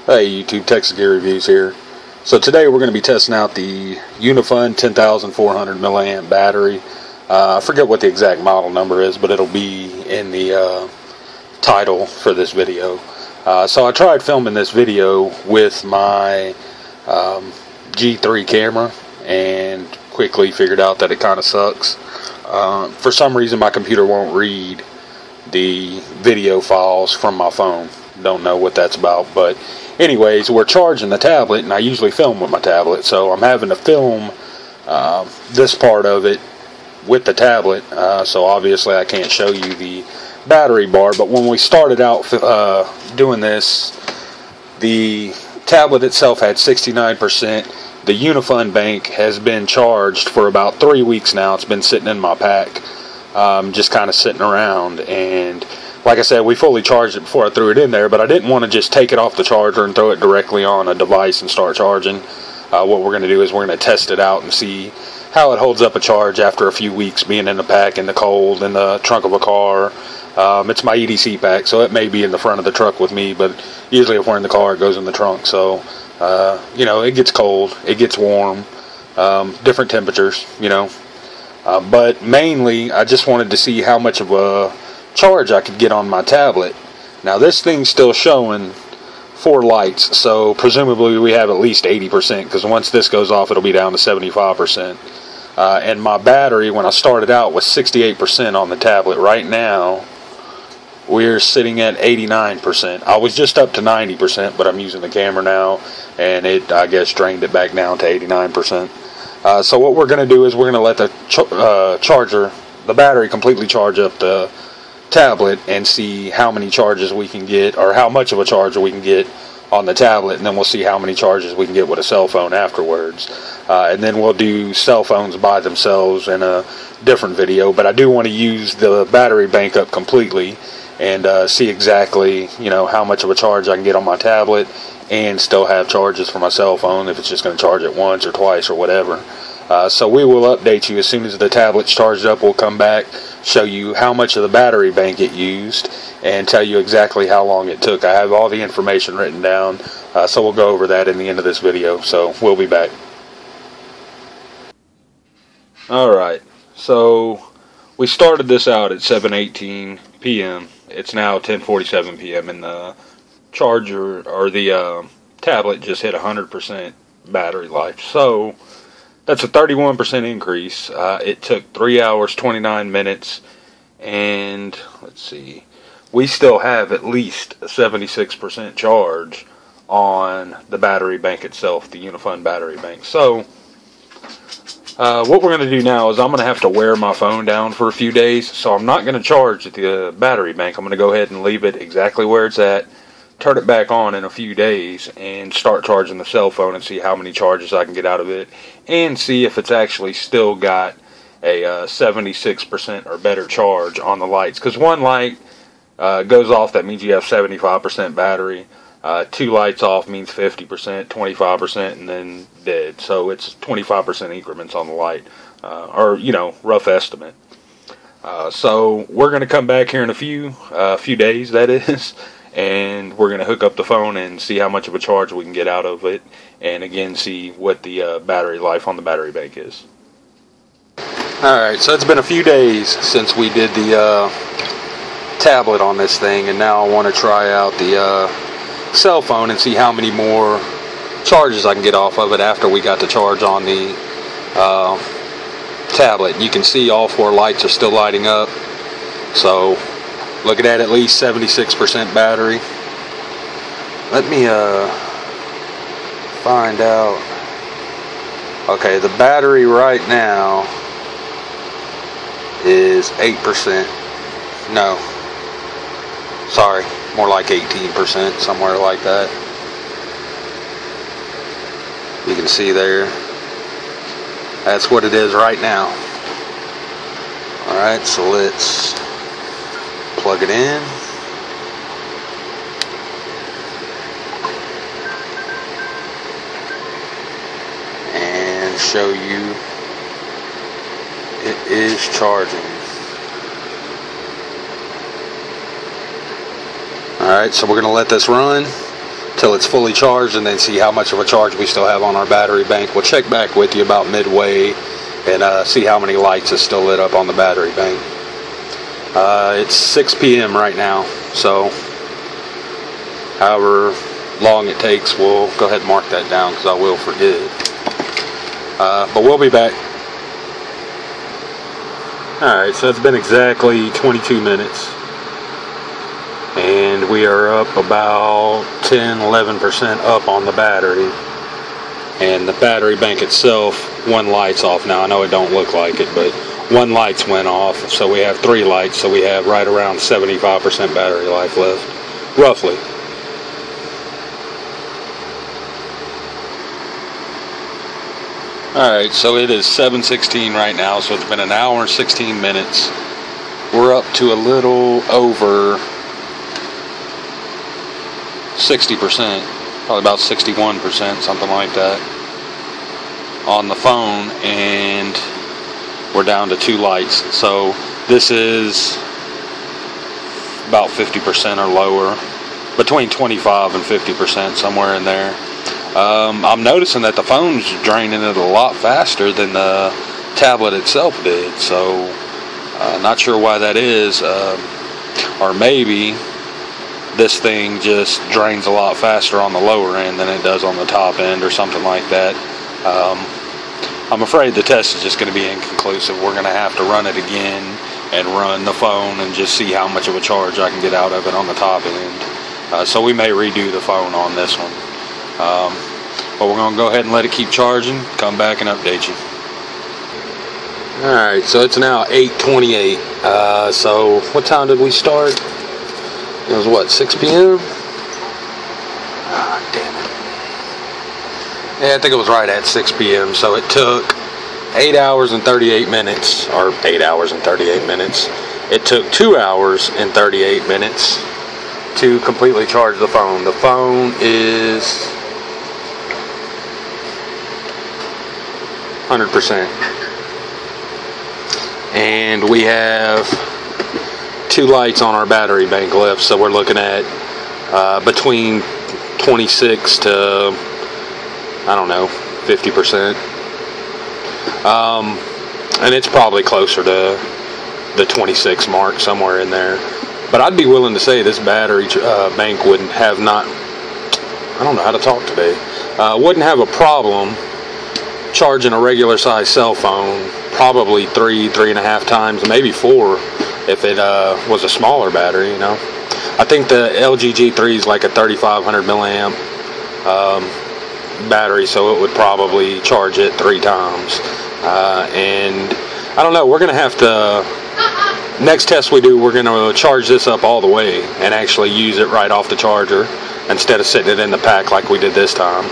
Hey YouTube, Texas Gear Reviews here. So today we're going to be testing out the Unifun 10,400 milliamp battery. I forget what the exact model number is, but it'll be in the title for this video. So I tried filming this video with my G3 camera and quickly figured out that it kind of sucks. For some reason my computer won't read the video files from my phone. Don't know what that's about, but anyways, we're charging the tablet, and I usually film with my tablet, so I'm having to film this part of it with the tablet, so obviously I can't show you the battery bar. But when we started out doing this, the tablet itself had 69%. The Unifun bank has been charged for about 3 weeks now. It's been sitting in my pack, just kind of sitting around, and like I said, we fully charged it before I threw it in there, but I didn't want to just take it off the charger and throw it directly on a device and start charging. What we're going to do is we're going to test it out and see how it holds up a charge after a few weeks being in the pack, in the cold, in the trunk of a car. It's my EDC pack, so it may be in the front of the truck with me, but usually if we're in the car, it goes in the trunk. So, you know, it gets cold, it gets warm, different temperatures, you know. But mainly, I just wanted to see how much of a charge I could get on my tablet. Now this thing's still showing 4 lights, so presumably we have at least 80%, because once this goes off it'll be down to 75%. And my battery, when I started out, was 68% on the tablet. Right now we're sitting at 89%. I was just up to 90%, but I'm using the camera now, and it, I guess, drained it back down to 89%. So what we're going to do is we're going to let the battery completely charge up the tablet and see how many charges we can get, or how much of a charger we can get on the tablet, and then we'll see how many charges we can get with a cell phone afterwards. And then we'll do cell phones by themselves in a different video, but I do want to use the battery bank up completely and see exactly, you know, how much of a charge I can get on my tablet and still have charges for my cell phone if it's just going to charge it once or twice or whatever. So we will update you as soon as the tablet's charged up. We'll come back, show you how much of the battery bank it used, and tell you exactly how long it took. I have all the information written down, so we'll go over that in the end of this video. So we'll be back. Alright, so we started this out at 7:18 p.m. It's now 10:47 p.m. and the charger, or the tablet, just hit 100% battery life. So that's a 31% increase. It took 3 hours, 29 minutes, and let's see, we still have at least a 76% charge on the battery bank itself, the Unifun battery bank. So what we're going to do now is I'm going to have to wear my phone down for a few days, so I'm not going to charge the battery bank. I'm going to go ahead and leave it exactly where it's at, turn it back on in a few days, and start charging the cell phone and see how many charges I can get out of it, and see if it's actually still got a 76% or better charge on the lights. Because one light goes off, that means you have 75% battery. 2 lights off means 50%, 25%, and then dead. So it's 25% increments on the light, or, you know, rough estimate. So we're going to come back here in a few days, that is, and we're going to hook up the phone and see how much of a charge we can get out of it, and again see what the battery life on the battery bank is. Alright, so it's been a few days since we did the tablet on this thing, and now I want to try out the cell phone and see how many more charges I can get off of it after we got the charge on the tablet. You can see all 4 lights are still lighting up, so looking at least 76% battery. Let me find out. Okay, the battery right now is 8%. No, sorry, more like 18%, somewhere like that. You can see there, that's what it is right now. Alright, so let's plug it in. And show you it is charging. Alright, so we're going to let this run. till it's fully charged, and then see how much of a charge we still have on our battery bank. We'll check back with you about midway and see how many lights is still lit up on the battery bank. It's 6 p.m. right now, so however long it takes, we'll go ahead and mark that down because I will forget. But we'll be back. Alright, so it's been exactly 22 minutes. And we are up about 10-11% up on the battery. And the battery bank itself, one light's off now. I know it don't look like it, but one light's went off. So we have 3 lights, so we have right around 75% battery life left, roughly. Alright, so it is 7:16 right now, so it's been an hour and 16 minutes. We're up to a little over 60%, probably about 61%, something like that, on the phone, and we're down to 2 lights. So this is about 50% or lower, between 25 and 50%, somewhere in there. I'm noticing that the phone's draining it a lot faster than the tablet itself did, so not sure why that is, or maybe this thing just drains a lot faster on the lower end than it does on the top end, or something like that. I'm afraid the test is just going to be inconclusive. We're going to have to run it again and run the phone and just see how much of a charge I can get out of it on the top end. So we may redo the phone on this one. But we're going to go ahead and let it keep charging, come back and update you. Alright, so it's now 8:28. So what time did we start? It was what, 6 p.m.? Ah, damn it. Yeah, I think it was right at 6 p.m. So it took 8 hours and 38 minutes, or 8 hours and 38 minutes. It took 2 hours and 38 minutes to completely charge the phone. The phone is 100%. And we have 2 lights on our battery bank left, so we're looking at between 26 to, I don't know, 50%. And it's probably closer to the 26 mark, somewhere in there. But I'd be willing to say this battery bank wouldn't have I don't know how to talk today, wouldn't have a problem charging a regular size cell phone probably 3.5 times, maybe 4 if it was a smaller battery, you know. I think the LG G3 is like a 3500 milliamp battery, so it would probably charge it 3 times. And I don't know, we're going to have to, next test we do, we're going to charge this up all the way and actually use it right off the charger instead of sitting it in the pack like we did this time.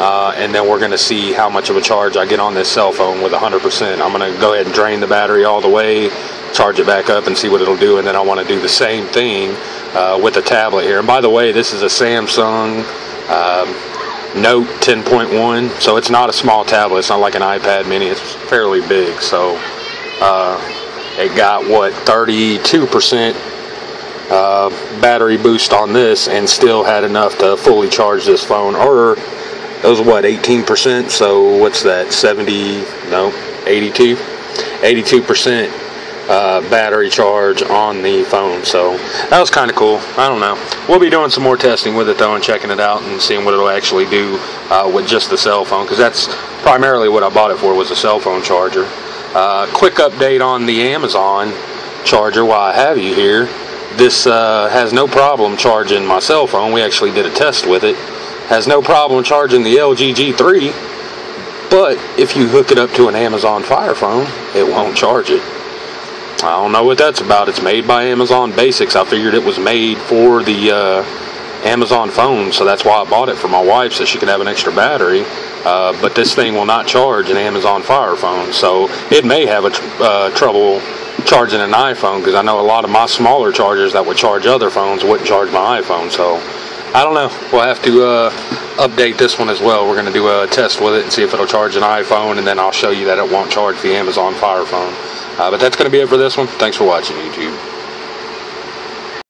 And then we're going to see how much of a charge I get on this cell phone with 100%. I'm going to go ahead and drain the battery all the way, charge it back up and see what it'll do, and then I want to do the same thing with the tablet here. And by the way, this is a Samsung Note 10.1, so it's not a small tablet. It's not like an iPad mini. It's fairly big, so it got what, 32% battery boost on this, and still had enough to fully charge this phone. Or it was what, 18%, so what's that, 82% battery charge on the phone. So that was kind of cool. I don't know, we'll be doing some more testing with it though, and checking it out and seeing what it'll actually do with just the cell phone, because that's primarily what I bought it for, was a cell phone charger. Quick update on the Amazon charger while I have you here. This has no problem charging my cell phone. We actually did a test with it. Has no problem charging the LG G3, but if you hook it up to an Amazon Fire Phone, it won't charge it. I don't know what that's about. It's made by Amazon Basics. I figured it was made for the Amazon phone, so that's why I bought it for my wife, so she could have an extra battery. But this thing will not charge an Amazon Fire Phone, so it may have a trouble charging an iPhone, because I know a lot of my smaller chargers that would charge other phones wouldn't charge my iPhone. So I don't know, we'll have to update this one as well. We're going to do a test with it and see if it'll charge an iPhone, and then I'll show you that it won't charge the Amazon Fire Phone. But that's going to be it for this one. Thanks for watching, YouTube.